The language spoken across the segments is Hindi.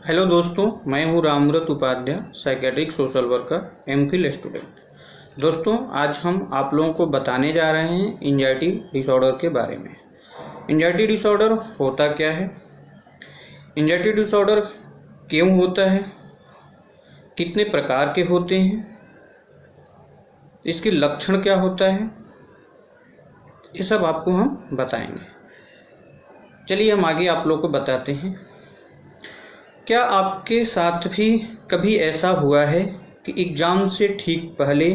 हेलो दोस्तों, मैं हूं Ramvrat Upadhyay, psychiatric social worker, MPhil student. दोस्तों, आज हम आप लोगों को बताने जा रहे हैं एंजाइटी डिसऑर्डर के बारे में। एंजाइटी डिसऑर्डर होता क्या है, एंजाइटी डिसऑर्डर क्यों होता है, कितने प्रकार के होते हैं, इसके लक्षण क्या होता है, ये सब आपको हम बताएंगे। चलिए हम आगे आप लोगों को बताते हैं। क्या आपके साथ भी कभी ऐसा हुआ है कि एग्ज़ाम से ठीक पहले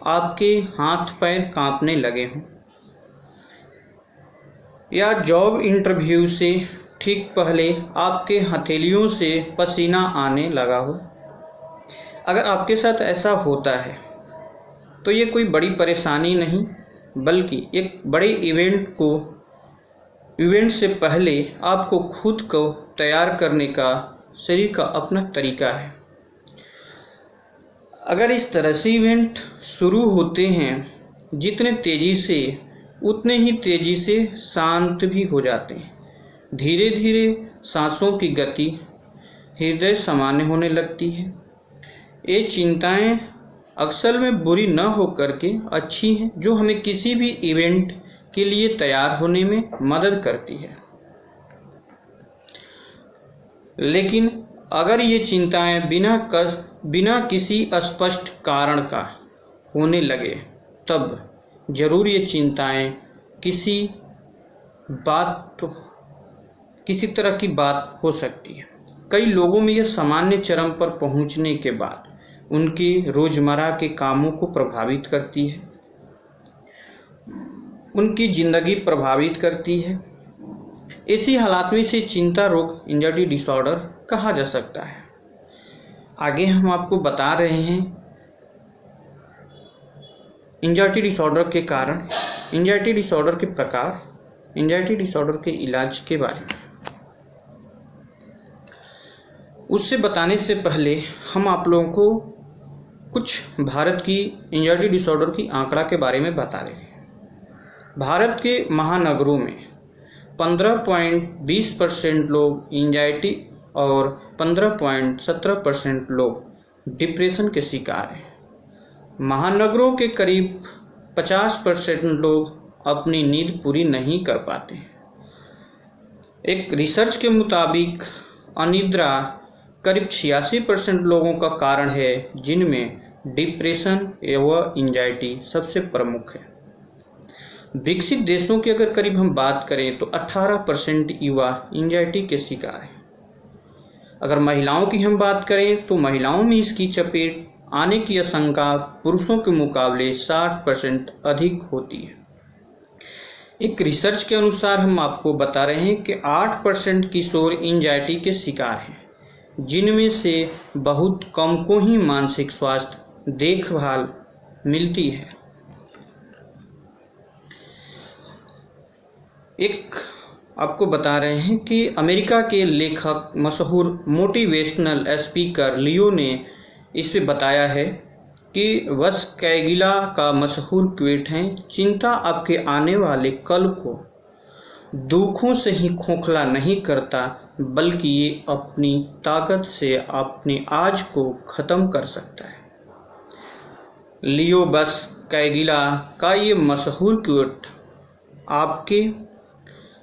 आपके हाथ पैर कांपने लगे हों, या जॉब इंटरव्यू से ठीक पहले आपके हथेलियों से पसीना आने लगा हो? अगर आपके साथ ऐसा होता है तो ये कोई बड़ी परेशानी नहीं, बल्कि एक बड़े इवेंट से पहले आपको खुद को तैयार करने का शरीर का अपना तरीका है। अगर इस तरह से इवेंट शुरू होते हैं, जितने तेज़ी से उतने ही तेज़ी से शांत भी हो जाते हैं। धीरे धीरे सांसों की गति, हृदय सामान्य होने लगती है। ये चिंताएं अक्सर में बुरी न हो करके अच्छी हैं, जो हमें किसी भी इवेंट के लिए तैयार होने में मदद करती है। लेकिन अगर ये चिंताएं बिना किसी स्पष्ट कारण का होने लगे, तब जरूर ये चिंताएं किसी तरह की बात हो सकती है। कई लोगों में यह सामान्य चरम पर पहुंचने के बाद उनके रोज़मर्रा के कामों को प्रभावित करती है, उनकी ज़िंदगी प्रभावित करती है। ऐसी हालात में इसे चिंता रोग एंजाइटी डिसऑर्डर कहा जा सकता है। आगे हम आपको बता रहे हैं एंजाइटी डिसऑर्डर के कारण, एंजाइटी डिसऑर्डर के प्रकार, एंजाइटी डिसऑर्डर के इलाज के बारे में। उससे बताने से पहले हम आप लोगों को कुछ भारत की एंजाइटी डिसऑर्डर की आंकड़ा के बारे में बता रहे हैं। भारत के महानगरों में 15.20% लोग एंजाइटी और 15.17% लोग डिप्रेशन के शिकार हैं। महानगरों के करीब 50% लोग अपनी नींद पूरी नहीं कर पाते। एक रिसर्च के मुताबिक अनिद्रा करीब 86% लोगों का कारण है, जिनमें डिप्रेशन व एंजाइटी सबसे प्रमुख है। विकसित देशों की अगर करीब हम बात करें तो 18% युवा एंजाइटी के शिकार हैं। अगर महिलाओं की हम बात करें तो महिलाओं में इसकी चपेट आने की आशंका पुरुषों के मुकाबले 60% अधिक होती है। एक रिसर्च के अनुसार हम आपको बता रहे हैं कि 8% किशोर एंजाइटी के शिकार हैं, जिनमें से बहुत कम को ही मानसिक स्वास्थ्य देखभाल मिलती है। एक आपको बता रहे हैं कि अमेरिका के लेखक, मशहूर मोटिवेशनल स्पीकर लियो ने इस पे बताया है कि वस कैगिला का मशहूर क्वेट है, चिंता आपके आने वाले कल को दुखों से ही खोखला नहीं करता, बल्कि ये अपनी ताकत से अपने आज को ख़त्म कर सकता है। लियो बस कैगिला का ये मशहूर क्वेट आपके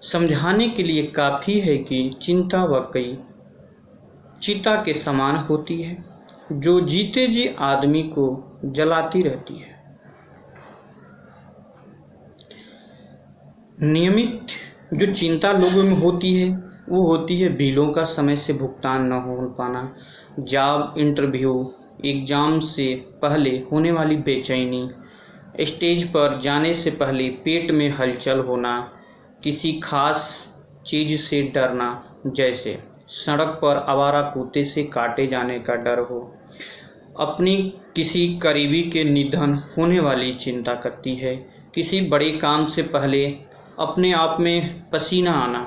समझाने के लिए काफ़ी है कि चिंता वाकई चिता के समान होती है, जो जीते जी आदमी को जलाती रहती है। नियमित जो चिंता लोगों में होती है वो होती है बिलों का समय से भुगतान न हो पाना, जॉब इंटरव्यू, एग्ज़ाम से पहले होने वाली बेचैनी, स्टेज पर जाने से पहले पेट में हलचल होना, किसी खास चीज़ से डरना, जैसे सड़क पर आवारा कुत्ते से काटे जाने का डर हो, अपनी किसी करीबी के निधन होने वाली चिंता करती है, किसी बड़े काम से पहले अपने आप में पसीना आना।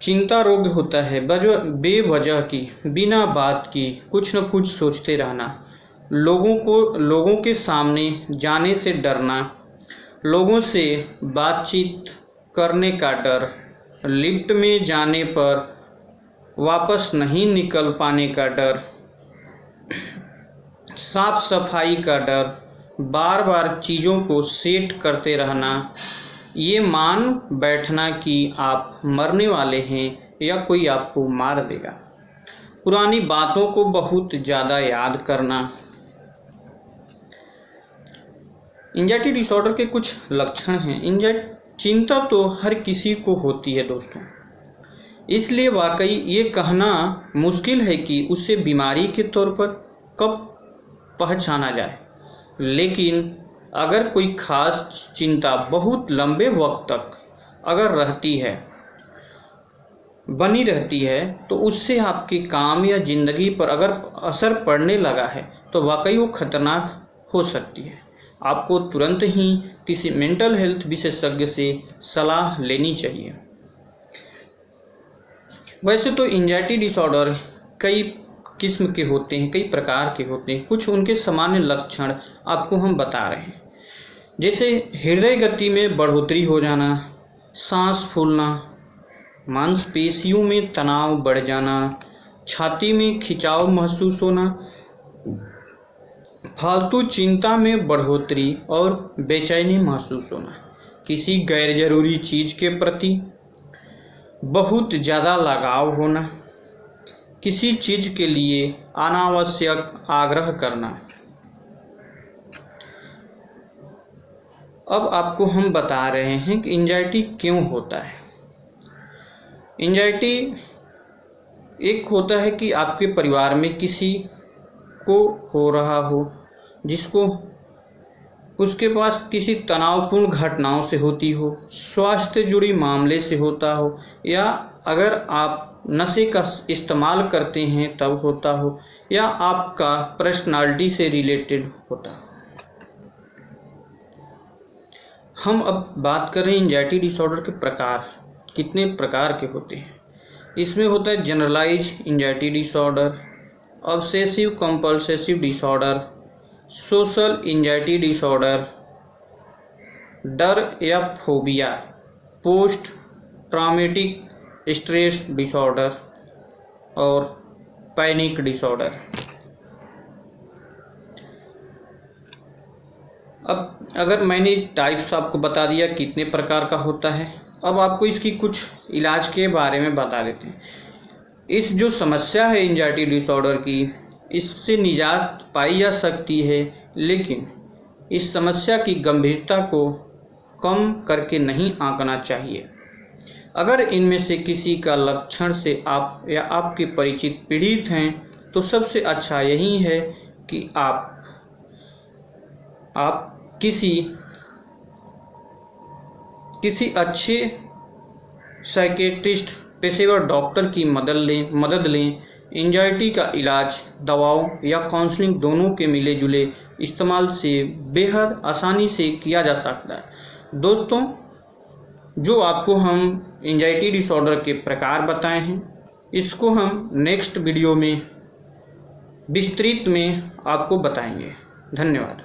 चिंता रोग होता है बेवजह की, बिना बात की कुछ न कुछ सोचते रहना, लोगों के सामने जाने से डरना, लोगों से बातचीत करने का डर, लिफ्ट में जाने पर वापस नहीं निकल पाने का डर, साफ सफाई का डर, बार बार चीज़ों को सेट करते रहना, ये मान बैठना कि आप मरने वाले हैं या कोई आपको मार देगा, पुरानी बातों को बहुत ज़्यादा याद करना। एंजाइटी डिसऑर्डर के कुछ लक्षण हैं। चिंता तो हर किसी को होती है दोस्तों, इसलिए वाकई ये कहना मुश्किल है कि उसे बीमारी के तौर पर कब पहचाना जाए। लेकिन अगर कोई खास चिंता बहुत लंबे वक्त तक अगर बनी रहती है तो उससे आपके काम या ज़िंदगी पर अगर असर पड़ने लगा है तो वाकई वो खतरनाक हो सकती है। आपको तुरंत ही किसी मेंटल हेल्थ विशेषज्ञ से सलाह लेनी चाहिए। वैसे तो एंजाइटी डिसऑर्डर कई किस्म के होते हैं, कई प्रकार के होते हैं। कुछ उनके सामान्य लक्षण आपको हम बता रहे हैं, जैसे हृदय गति में बढ़ोतरी हो जाना, सांस फूलना, मांसपेशियों में तनाव बढ़ जाना, छाती में खिंचाव महसूस होना, फालतू चिंता में बढ़ोतरी और बेचैनी महसूस होना, किसी गैर जरूरी चीज़ के प्रति बहुत ज़्यादा लगाव होना, किसी चीज़ के लिए अनावश्यक आग्रह करना। अब आपको हम बता रहे हैं कि एंजाइटी क्यों होता है। एंजाइटी एक होता है कि आपके परिवार में किसी को हो रहा हो, जिसको उसके पास किसी तनावपूर्ण घटनाओं से होती हो, स्वास्थ्य जुड़ी मामले से होता हो, या अगर आप नशे का इस्तेमाल करते हैं तब होता हो, या आपका पर्सनालिटी से रिलेटेड होता हो। हम अब बात कर रहे हैं एंजाइटी डिसऑर्डर के प्रकार, कितने प्रकार के होते हैं। इसमें होता है generalize anxiety disorder, obsessive compulsive disorder, social anxiety disorder, डर या phobia, post traumatic stress disorder और पैनिक डिसऑर्डर। अब अगर मैंने टाइप्स आपको बता दिया कितने प्रकार का होता है, अब आपको इसकी कुछ इलाज के बारे में बता देते हैं। इस जो समस्या है एंजाइटी डिसऑर्डर की, इससे निजात पाई जा सकती है, लेकिन इस समस्या की गंभीरता को कम करके नहीं आंकना चाहिए। अगर इनमें से किसी का लक्षण से आप या आपके परिचित पीड़ित हैं तो सबसे अच्छा यही है कि आप किसी अच्छे साइकेट्रिस्ट पेशेवर डॉक्टर की मदद लें। एंजाइटी का इलाज दवाओं या काउंसलिंग दोनों के मिले जुले इस्तेमाल से बेहद आसानी से किया जा सकता है। दोस्तों, जो आपको हम एंजाइटी डिसऑर्डर के प्रकार बताए हैं, इसको हम नेक्स्ट वीडियो में विस्तृत में आपको बताएंगे। धन्यवाद।